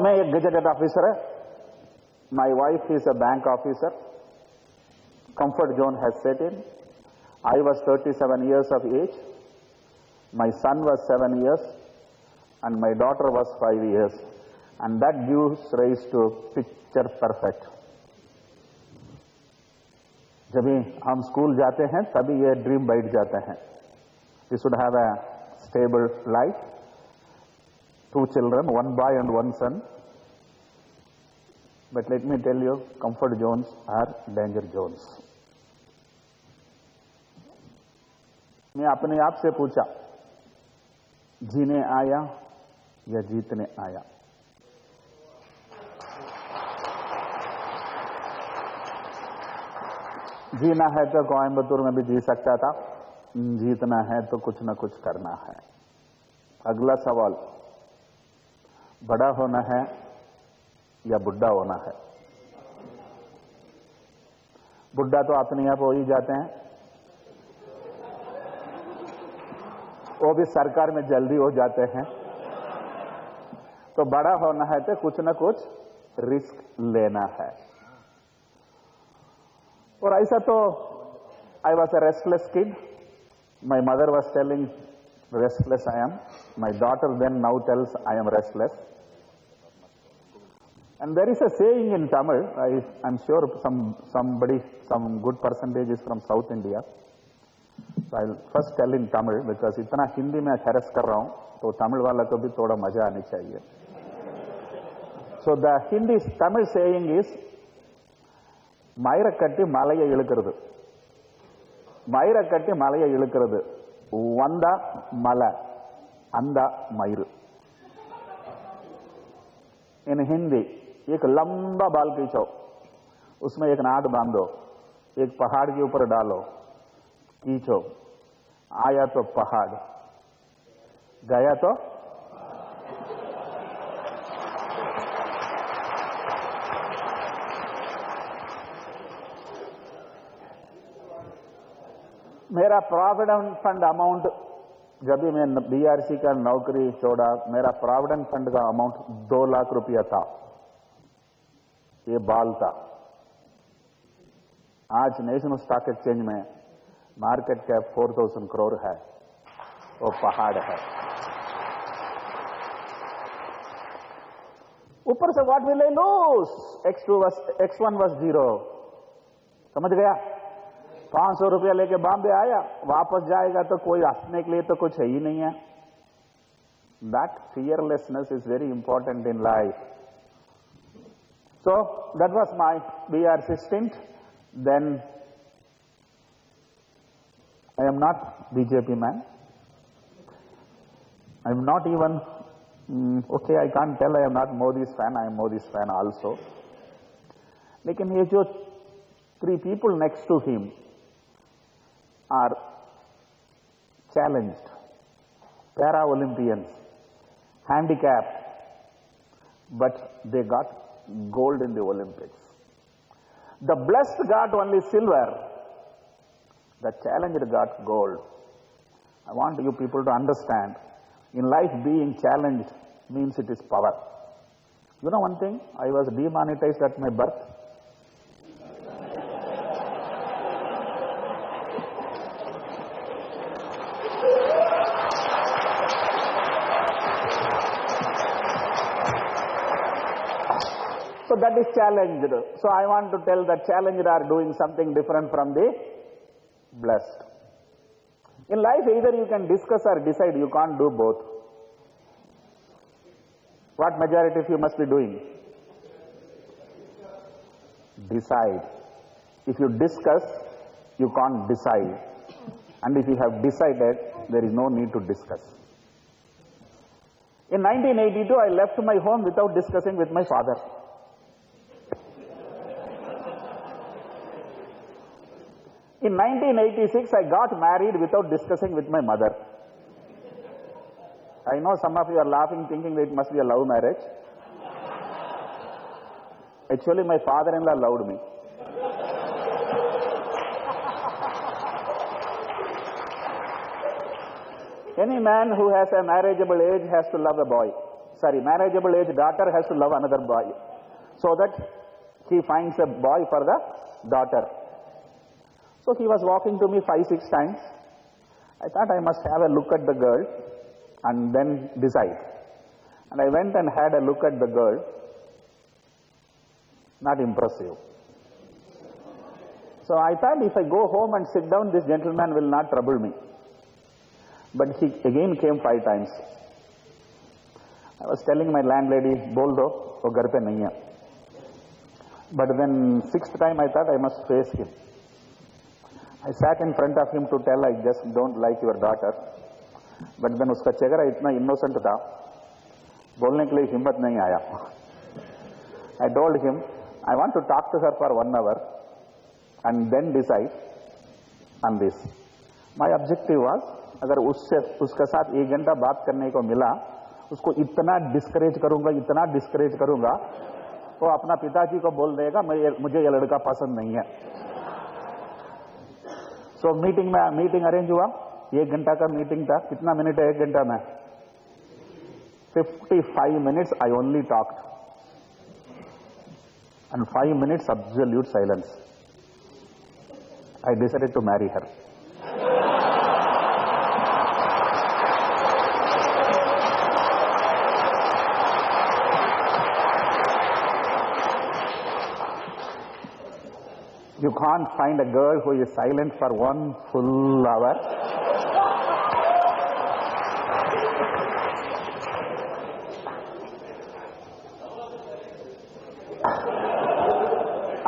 मैं एक gazetted officer है. My wife is a bank officer. Comfort zone has set in. I was 37 years of age. My son was 7 years and my daughter was 5 years. And that gives rise to picture perfect. जब हम school जाते हैं तभी ये dream बैठ जाते हैं. We should have a stable life. 2 children, 1 boy and 1 son. But let me tell you, comfort zones are danger zones. मैं अपने आप से पूछा, जीने आया या जीतने आया? जीना है तो कोयम्बतूर में भी जी सकता था, जीतना है तो कुछ न कुछ करना है. अगला सवाल, बड़ा होना है या बुढ़ा होना है? बुढ़ा तो अपने आप हो ही जाते हैं, वो भी सरकार में जल्दी हो जाते हैं. तो बड़ा होना है तो कुछ न कुछ रिस्क लेना है. और ऐसा तो I was a restless kid. My mother was telling restless I am. My daughter then now tells I am restless. And there is a saying in Tamil, I'm sure some good percentage is from South India. So I'll first tell in Tamil because इतना हिंदी में हरस कर रहा हूं तो तमिल वाला को भी थोड़ा मजा आनी चाहिए. So the Tamil saying is, மயிரை கட்டி மலையை இழுக்கிறது, மயிரை கட்டி மலையை இழுக்கிறது, வந்தா மலை अंदा मयूर. इन हिंदी, एक लंबा बाल खींचो, उसमें एक नाद बांधो, एक पहाड़ के ऊपर डालो, खींचो, आया तो पहाड़, गया तो मेरा प्रोविडेंट फंड अमाउंट, जब भी मैं बीआरसी का नौकरी छोड़ा, मेरा प्रोविडेंट फंड का अमाउंट 2 लाख रुपया था. ये बाल था. आज नेशनल स्टॉक एक्सचेंज में मार्केट कैप 4000 करोड़ है. वो पहाड़ है. ऊपर से what will I lose? X1 was 0. समझ गया? 500 रुपया लेके बॉम्बे आया, वापस जाएगा तो कोई हंसने के लिए तो कुछ है ही नहीं है. That fearlessness is very important in life. So that was my BRC stint. Then I am not BJP man. I am not even okay, I can't tell I am not Modi's fan. I am Modi's fan also. लेकिन ये जो 3 people next to him are challenged, para-Olympians, handicapped, but they got gold in the Olympics. The blessed got only silver, the challenged got gold. I want you people to understand, in life being challenged means it is power. You know one thing, I was demonetized at my birth. So that is challenged. So I want to tell that challenged are doing something different from the blessed. In life, either you can discuss or decide. You can't do both. What majority of you must be doing? Decide. If you discuss, you can't decide. And if you have decided, there is no need to discuss. In 1982, I left my home without discussing with my father. In 1986, I got married without discussing with my mother. I know some of you are laughing, thinking that it must be a love marriage. Actually, my father-in-law loved me. Any man who has a marriageable age has to love a boy. marriageable age daughter has to love another boy, so that he finds a boy for the daughter. So he was walking to me 5-6 times. I thought I must have a look at the girl and then decide. And I went and had a look at the girl. Not impressive. So I thought if I go home and sit down, this gentleman will not trouble me. But he again came 5 times. I was telling my landlady, "Bol do, wo ghar pe nahi hai." But then 6th time I thought I must face him. I sat in front of him to tell, "I just don't like your daughter." But then uska chehra itna innocent tha, bolne ke liye himmat nahi aaya. I told him, "I want to talk to her for 1 hour and then decide on this." My objective was, अगर उसके साथ 1 घंटा बात करने को मिला, उसको इतना डिस्करेज करूंगा, वो अपना पिताजी को बोल देगा मुझे ये लड़का पसंद नहीं है। सो मीटिंग अरेंज हुआ। 1 घंटा का मीटिंग था। कितना मिनट है 1 घंटा में? 55 minutes I only talked. And 5 minutes absolute silence. I decided to marry her. You can't find a girl who is silent for 1 full hour.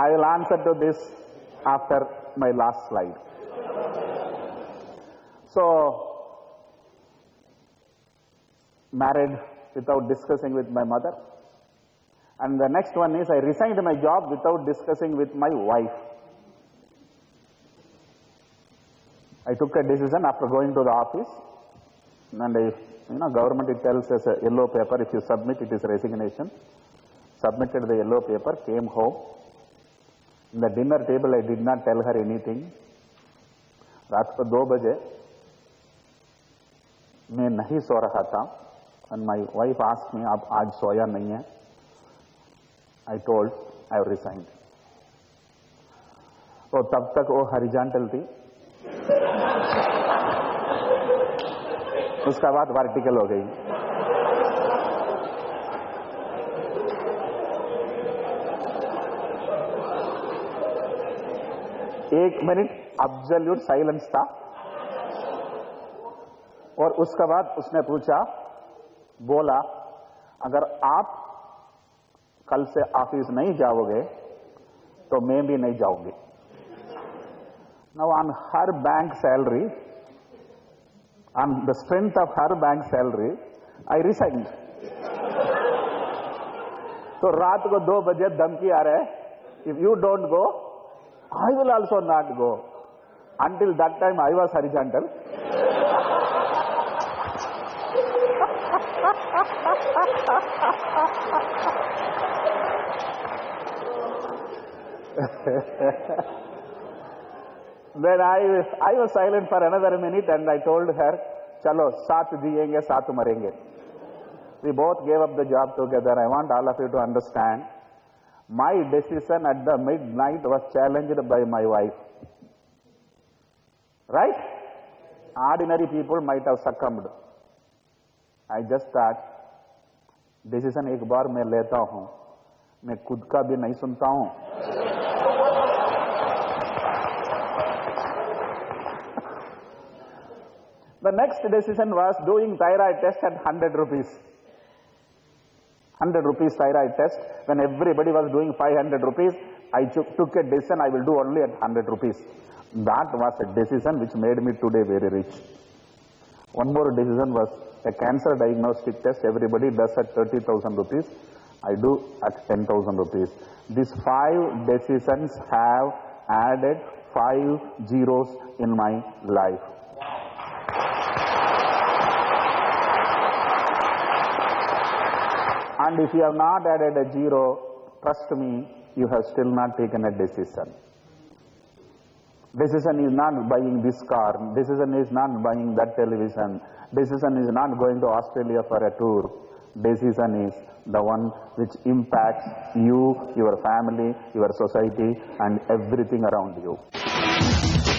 I will answer to this after my last slide. So, married without discussing with my mother. And the next one is I resigned my job without discussing with my wife. I took a decision after going to the office, and government it tells us a yellow paper, if you submit it is resignation. Submitted the yellow paper, came home. In the dinner table I did not tell her anything. रात को 2 बजे मैं नहीं सो रहा था, and my wife asked me, आप आज सोया नहीं है? I told I have resigned. तो तब तक वो हॉरिजॉन्टल थी, उसका बाद वर्टिकल हो गई। एक मिनट एब्सोल्यूट साइलेंस था, और उसके बाद उसने पूछा, बोला, अगर आप कल से ऑफिस नहीं जाओगे तो मैं भी नहीं जाऊंगी। Now on her bank salary, on the strength of her bank salary, I resigned. तो रात को 2 बजे धमकी आ रहा है, if you don't go, I will also not go. Until that time I was horizontal. Then I was silent for another minute and I told her, "Chalo, साथ जिएंगे, साथ मरेंगे." We both gave up the job together. I want all of you to understand, my decision at the midnight was challenged by my wife. Right? Ordinary people might have succumbed. I just thought, decision एक बार मैं लेता हूं, मैं खुद का भी नहीं सुनता हूं। The next decision was doing thyroid test at 100 rupees. 100 rupees thyroid test. When everybody was doing 500 rupees, I took a decision, I will do only at 100 rupees. That was a decision which made me today very rich. One more decision was a cancer diagnostic test. Everybody does at 30,000 rupees. I do at 10,000 rupees. These 5 decisions have added 5 zeros in my life. And if you have not added a zero, trust me, you have still not taken a decision. Decision is not buying this car. Decision is not buying that television. Decision is not going to Australia for a tour. decision is the one which impacts you, your family, your society, and everything around you.